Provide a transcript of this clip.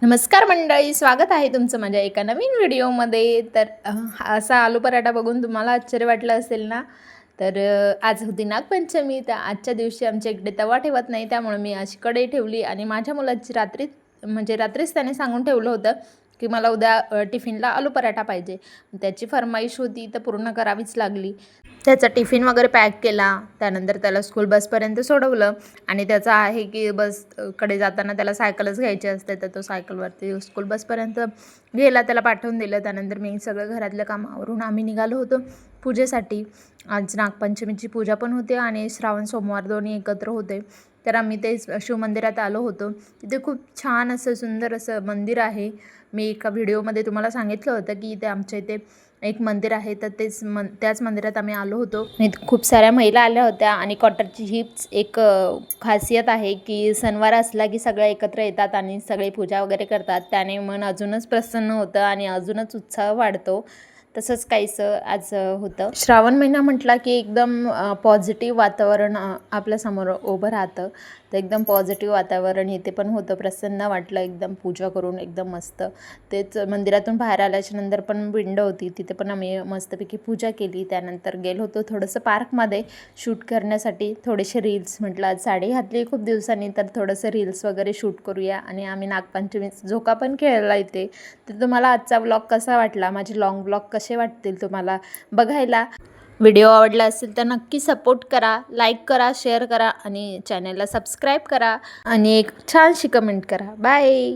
नमस्कार मंडळी, स्वागत आहे तुमचं माझ्या एका नवीन व्हिडिओमध्ये. तर असा आलू पराठा बघून तुम्हाला आश्चर्य वाटलं असेल ना. तर आज होती नागपंचमी. तर आजच्या दिवशी आमच्या इकडे तवा ठेवत नाही, त्यामुळे मी अशी कढई ठेवली आणि माझ्या मुलाची रात्रीच त्याने सांगून ठेवलं होतं की मला उद्या टिफिनला आलू पराठा पाहिजे. त्याची फरमाईश होती तर पूर्ण करावीच लागली. त्याचा टिफिन वगैरे पॅक केला, त्यानंतर त्याला स्कूल बसपर्यंत सोडवलं आणि त्याचा आहे की बसकडे जाताना त्याला सायकलच घ्यायची असते, तर तो सायकलवरती स्कूल बसपर्यंत गेला, त्याला पाठवून दिलं. त्यानंतर मी सगळं घरातलं कामावरून आम्ही निघालो होतो पूजेसाठी. आज नागपंचमीची पूजा पण होते आणि श्रावण सोमवार दोन्ही एकत्र होते. तर आम्ही ते शिवमंदिरात आलो होतो. तिथे खूप छान असं सुंदर असं मंदिर आहे. मी एका व्हिडिओमध्ये तुम्हाला सांगितलं होतं की इथे आमच्या इथे एक मंदिर आहे, तर त्याच मंदिरात आम्ही आलो होतो. खूप साऱ्या महिला आल्या होत्या आणि क्वार्टरची हीच एक खासियत आहे की सणवार असला की सगळे एकत्र येतात आणि सगळे पूजा वगैरे करतात. त्याने मन अजूनच प्रसन्न होतं आणि अजूनच उत्साह वाढतो. तसंच काहीसं आज होतं. श्रावण महिना म्हटला की एकदम पॉझिटिव्ह वातावरण आपल्यासमोर उभं राहतं. तर एकदम पॉझिटिव्ह वातावरण इथे पण होतं. प्रसन्न वाटलं एकदम पूजा करून, एकदम मस्त. तेच मंदिरातून बाहेर आल्याच्या नंतर पण विंडो होती, तिथे पण आम्ही मस्तपैकी पूजा केली. त्यानंतर गेलो होतो थोडंसं पार्कमध्ये शूट करण्यासाठी, थोडेसे रील्स. म्हटलं आज साडी घातली खूप दिवसांनी, तर थोडंसं रील्स वगैरे शूट करूया. आणि आम्ही नागपंचमी झोका पण खेळला इथे. तर तुम्हाला आजचा व्लॉग कसा वाटला, माझे लॉंग व्लॉग कसे वाटतील तुम्हाला बघायला? व्हिडिओ आवडला असेल तर नक्की सपोर्ट करा, लाईक करा, शेअर करा आणि चॅनलला सबस्क्राईब करा आणि एक छानशी कमेंट करा. बाय.